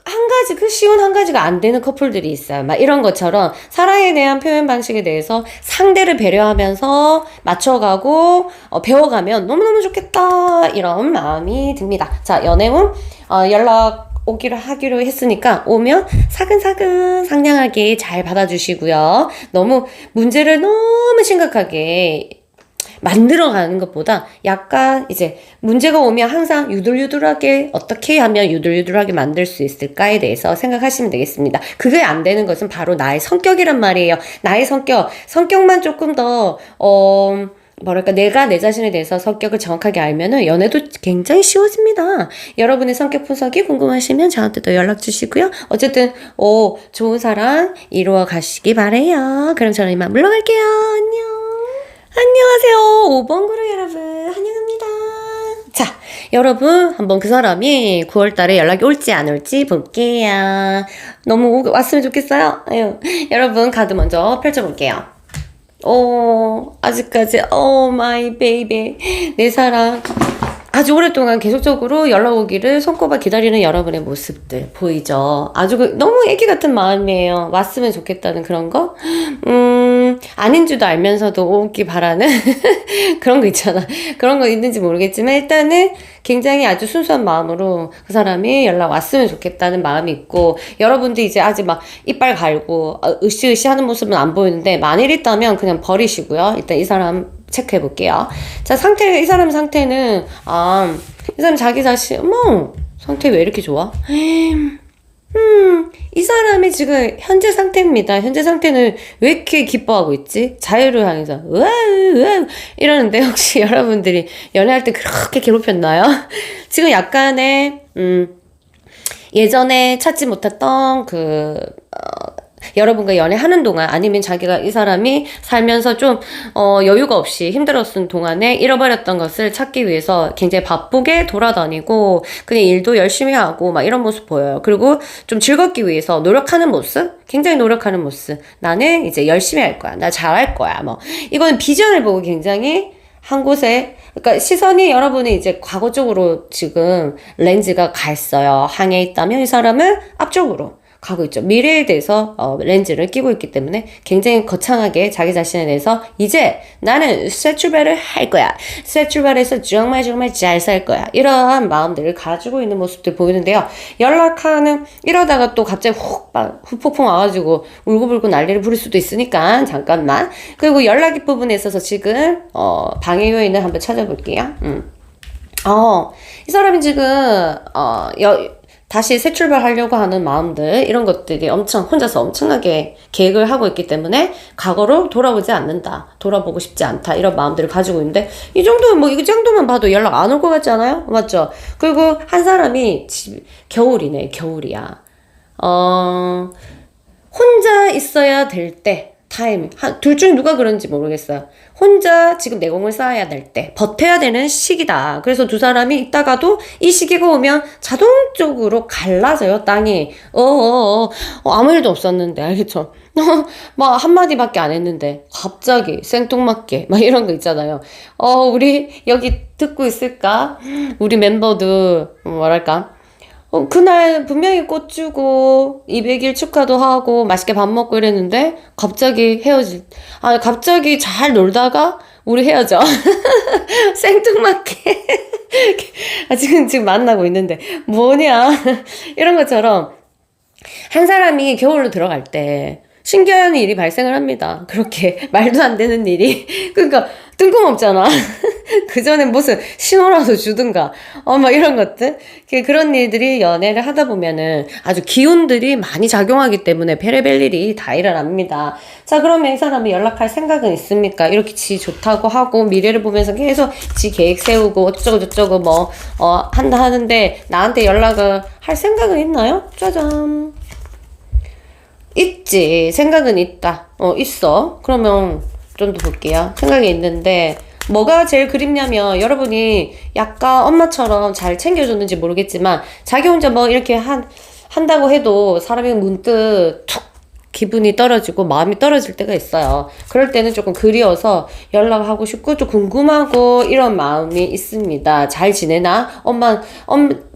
한 가지, 쉬운 한 가지가 안 되는 커플들이 있어요. 막 이런 것처럼 사랑에 대한 표현 방식에 대해서 상대를 배려하면서 맞춰가고 배워가면 너무너무 좋겠다 이런 마음이 듭니다. 자, 연애운 연락 하기로 했으니까 오면 사근사근 상냥하게 잘 받아주시고요. 너무 문제를 너무 심각하게 만들어가는 것보다 약간 이제 문제가 오면 항상 유들유들하게 어떻게 하면 유들유들하게 만들 수 있을까에 대해서 생각하시면 되겠습니다. 그게 안 되는 것은 바로 나의 성격이란 말이에요. 나의 성격만 조금 더 내가 내 자신에 대해서 성격을 정확하게 알면은 연애도 굉장히 쉬워집니다. 여러분의 성격 분석이 궁금하시면 저한테 또 연락 주시고요. 어쨌든 좋은 사랑 이루어 가시기 바래요. 그럼 저는 이만 물러갈게요. 안녕하세요. 5번 그룹 여러분 환영합니다. 자, 여러분 한번 그 사람이 9월달에 연락이 올지 안 올지 볼게요. 너무 왔으면 좋겠어요. 여러분 카드 먼저 펼쳐볼게요. 아직까지 마이 베이비 내 사랑 아주 오랫동안 계속적으로 연락 오기를 손꼽아 기다리는 여러분의 모습들 보이죠? 아주 너무 애기 같은 마음이에요. 왔으면 좋겠다는 그런 거? 아닌 줄도 알면서도 오기 바라는 그런 거 있잖아. 그런 거 있는지 모르겠지만 일단은 굉장히 아주 순수한 마음으로 그 사람이 연락 왔으면 좋겠다는 마음이 있고, 여러분도 이제 아직 막 이빨 갈고 으쌰으쌰 하는 모습은 안 보이는데 만일 있다면 그냥 버리시고요. 일단 이 사람 체크해 볼게요. 자, 이 사람 상태는 이 사람 자기 자신 상태 왜 이렇게 좋아? 이 사람이 지금 현재 상태입니다. 현재 상태는 왜 이렇게 기뻐하고 있지? 자유를 향해서 으아 이러는데 혹시 여러분들이 연애할 때 그렇게 괴롭혔나요? 지금 약간의 예전에 찾지 못했던 여러분과 연애하는 동안 아니면 자기가 이 사람이 살면서 좀 여유가 없이 힘들었던 동안에 잃어버렸던 것을 찾기 위해서 굉장히 바쁘게 돌아다니고 그냥 일도 열심히 하고 막 이런 모습 보여요. 그리고 좀 즐겁기 위해서 노력하는 모습, 굉장히 노력하는 모습. 나는 이제 열심히 할 거야. 나 잘할 거야. 이거는 비전을 보고 굉장히 한 곳에, 그러니까 시선이 여러분이 이제 과거 쪽으로 지금 렌즈가 가 있어요. 항해 있다면 이 사람은 앞쪽으로 가고 있죠. 미래에 대해서 렌즈를 끼고 있기 때문에 굉장히 거창하게 자기 자신에 대해서 이제 나는 새 출발을 할 거야. 새 출발해서 정말 잘 살 거야. 이러한 마음들을 가지고 있는 모습들 보이는데요. 이러다가 또 갑자기 후폭풍 와가지고 울고불고 난리를 부릴 수도 있으니까 잠깐만. 그리고 연락이 부분에 있어서 지금 방해 요인을 한번 찾아볼게요. 이 사람이 지금 다시 새 출발하려고 하는 마음들, 이런 것들이 혼자서 엄청나게 계획을 하고 있기 때문에 과거로 돌아보지 않는다, 돌아보고 싶지 않다, 이런 마음들을 가지고 있는데, 이 정도만 봐도 연락 안 올 것 같지 않아요? 맞죠? 그리고 한 사람이 겨울이야. 혼자 있어야 될 때, 타임. 둘 중 누가 그런지 모르겠어요. 혼자 지금 내공을 쌓아야 될 때, 버텨야 되는 시기다. 그래서 두 사람이 있다가도 이 시기가 오면 자동적으로 갈라져요, 땅이. 아무 일도 없었는데, 알겠죠? 막 한마디밖에 안 했는데, 갑자기 생뚱맞게, 막 이런 거 있잖아요. 우리 여기 듣고 있을까? 우리 멤버들, 뭐랄까? 그날 분명히 꽃 주고 200일 축하도 하고 맛있게 밥 먹고 이랬는데 갑자기 갑자기 잘 놀다가 우리 헤어져. 생뚱맞게. 지금 만나고 있는데 뭐냐. 이런 것처럼 한 사람이 겨울로 들어갈 때 신기한 일이 발생을 합니다. 그렇게 말도 안 되는 일이. 그러니까 뜬금없잖아. 그 전에 무슨 신호라도 주든가. 막 이런 것들. 그런 일들이 연애를 하다 보면은 아주 기운들이 많이 작용하기 때문에 별의별 일이 다 일어납니다. 자, 그러면 이 사람이 연락할 생각은 있습니까? 이렇게 지 좋다고 하고 미래를 보면서 계속 지 계획 세우고 어쩌고 저쩌고 한다 하는데 나한테 연락을 할 생각은 있나요? 짜잔. 있지. 생각은 있다. 있어. 그러면 좀 더 볼게요. 생각이 있는데 뭐가 제일 그립냐면 여러분이 약간 엄마처럼 잘 챙겨줬는지 모르겠지만 자기 혼자 뭐 이렇게 한다고 해도 사람이 문득 툭 기분이 떨어지고 마음이 떨어질 때가 있어요. 그럴 때는 조금 그리워서 연락하고 싶고 좀 궁금하고 이런 마음이 있습니다. 잘 지내나?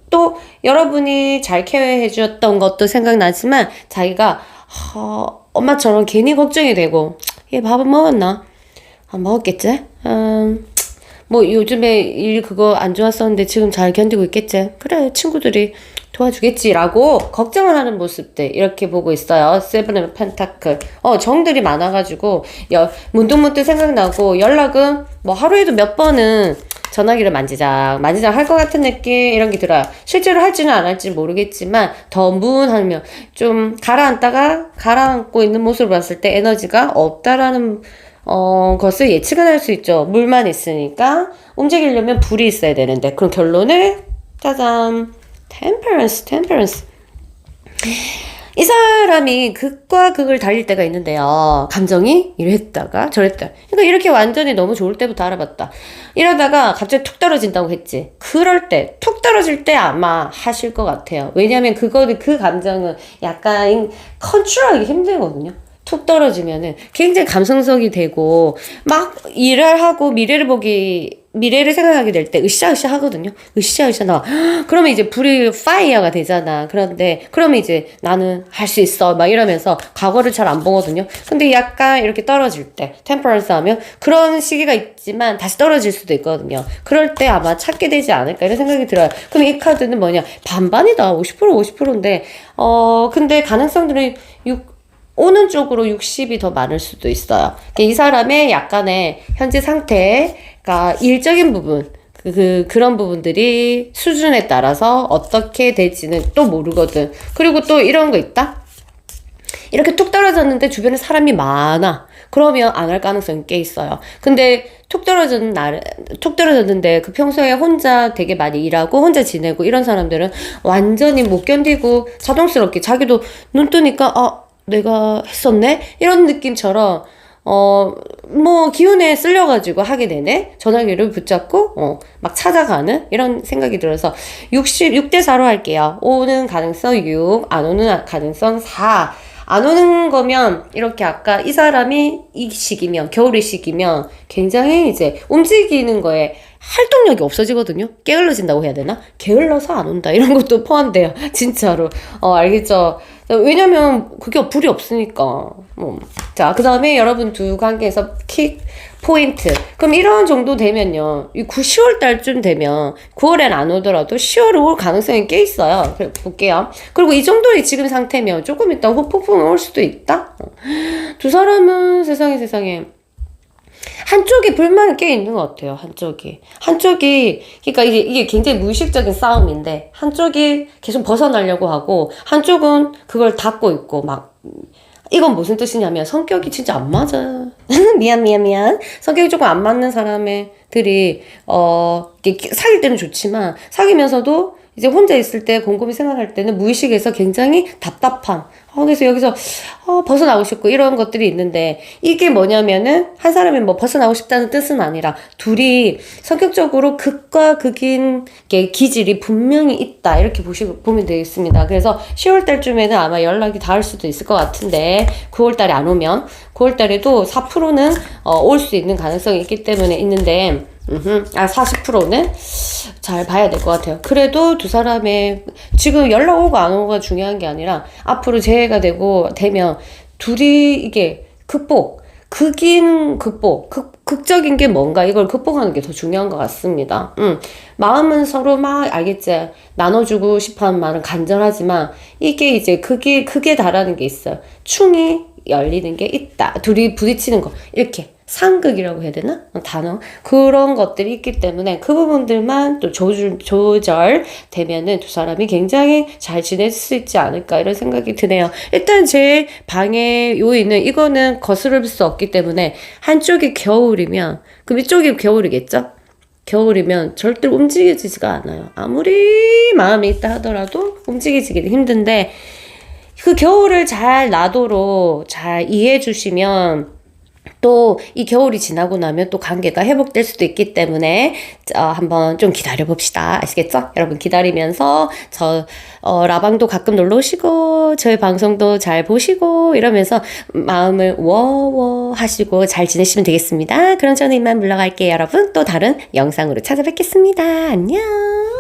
또 여러분이 잘 케어해 주었던 것도 생각나지만 자기가 엄마처럼 괜히 걱정이 되고 얘 밥은 먹었나? 먹었겠지? 뭐 요즘에 일 그거 안 좋았었는데 지금 잘 견디고 있겠지? 그래, 친구들이 도와주겠지라고 걱정을 하는 모습들 이렇게 보고 있어요. 세븐 오브 펜타클. 정들이 많아가지고 문득문득 생각나고 연락은 뭐 하루에도 몇 번은 전화기를 만지작 할 것 같은 느낌 이런 게 들어요. 실제로 할지는 안 할지 모르겠지만 더 무은하면 좀 가라앉고 있는 모습을 봤을 때 에너지가 없다라는 것을 예측은 할 수 있죠. 물만 있으니까 움직이려면 불이 있어야 되는데 그럼 결론은 짜잔 템퍼런스 이 사람이 극과 극을 달릴 때가 있는데요. 감정이 이랬다가 저랬다. 그러니까 이렇게 완전히 너무 좋을 때부터 알아봤다. 이러다가 갑자기 툭 떨어진다고 했지. 그럴 때, 툭 떨어질 때 아마 하실 것 같아요. 왜냐면 그 감정은 약간 컨트롤하기 힘들거든요. 툭 떨어지면은 굉장히 감성적이 되고 막 일을 하고 미래를 생각하게 될 때 으쌰으쌰 하거든요. 으쌰으쌰 나와. 그러면 이제 불이 파이어가 되잖아. 그러면 이제 나는 할 수 있어 막 이러면서 과거를 잘 안 보거든요. 근데 약간 이렇게 떨어질 때 템퍼런스 하면 그런 시기가 있지만 다시 떨어질 수도 있거든요. 그럴 때 아마 찾게 되지 않을까 이런 생각이 들어요. 그럼 이 카드는 뭐냐, 반반이다. 50%인데 근데 가능성들은 오는 쪽으로 60이 더 많을 수도 있어요. 이 사람의 약간의 현재 상태가 일적인 부분, 그런 부분들이 수준에 따라서 어떻게 될지는 또 모르거든. 그리고 또 이런 거 있다? 이렇게 툭 떨어졌는데 주변에 사람이 많아. 그러면 안 할 가능성이 꽤 있어요. 근데 툭 떨어졌는데 그 평소에 혼자 되게 많이 일하고 혼자 지내고 이런 사람들은 완전히 못 견디고 자동스럽게 자기도 눈 뜨니까 내가 했었네? 이런 느낌처럼, 뭐, 기운에 쓸려가지고 하게 되네? 전화기를 붙잡고, 막 찾아가는? 이런 생각이 들어서, 6대4로 할게요. 오는 가능성 6, 안 오는 가능성 4. 안 오는 거면, 이렇게 아까 이 사람이 겨울의 시기면, 굉장히 이제 움직이는 거에 활동력이 없어지거든요. 게을러진다고 해야 되나? 게을러서 안 온다. 이런 것도 포함돼요. 진짜로. 알겠죠? 왜냐면 그게 불이 없으니까. 자, 그 다음에 여러분 두 관계에서 킥 포인트. 그럼 이런 정도 되면요. 10월 달쯤 되면 9월엔 안 오더라도 10월에 올 가능성이 꽤 있어요. 그래 볼게요. 그리고 이 정도의 지금 상태면 조금 있다 폭풍이 올 수도 있다. 두 사람은 세상에 한쪽이 불만이 꽤 있는 것 같아요. 한쪽이 그러니까 이게 굉장히 무의식적인 싸움인데 한쪽이 계속 벗어나려고 하고 한쪽은 그걸 닫고 있고 막 이건 무슨 뜻이냐면 성격이 진짜 안 맞아. 미안. 성격이 조금 안 맞는 사람들이 사귈 때는 좋지만 사귀면서도 이제 혼자 있을 때 곰곰이 생각할 때는 무의식에서 굉장히 답답함, 그래서 여기서 벗어나고 싶고 이런 것들이 있는데, 이게 뭐냐면은 한 사람이 뭐 벗어나고 싶다는 뜻은 아니라 둘이 성격적으로 극과 극인 게 기질이 분명히 있다, 이렇게 보면 되겠습니다. 그래서 10월 달쯤에는 아마 연락이 닿을 수도 있을 것 같은데, 9월 달에 안 오면 9월 달에도 4%는 올 수 있는 가능성이 있기 때문에 있는데, 40%는 잘 봐야 될 것 같아요. 그래도 두 사람의 지금 연락 오고 안 오고가 중요한 게 아니라 앞으로 재해가 되면 둘이 이게 극적인 게 뭔가 이걸 극복하는 게 더 중요한 것 같습니다. 마음은 서로 막 알겠지. 나눠주고 싶어하는 말은 간절하지만 이게 이제 극에 달하는 게 있어요. 충이 열리는 게 있다. 둘이 부딪히는 거 이렇게. 상극이라고 해야 되나? 단어. 그런 것들이 있기 때문에 그 부분들만 또 조절 되면은 두 사람이 굉장히 잘 지낼 수 있지 않을까, 이런 생각이 드네요. 일단 제 방에 있는 이거는 거스를 수 없기 때문에, 한쪽이 겨울이면, 그럼 이쪽이 겨울이겠죠? 겨울이면 절대로 움직여지지가 않아요. 아무리 마음이 있다 하더라도 움직이지기 힘든데, 그 겨울을 잘 나도록 잘 이해해 주시면 또 이 겨울이 지나고 나면 또 관계가 회복될 수도 있기 때문에 한번 좀 기다려 봅시다. 아시겠죠? 여러분 기다리면서 라방도 가끔 놀러 오시고 저희 방송도 잘 보시고 이러면서 마음을 워워 하시고 잘 지내시면 되겠습니다. 그럼 저는 이만 물러갈게요. 여러분 또 다른 영상으로 찾아뵙겠습니다. 안녕.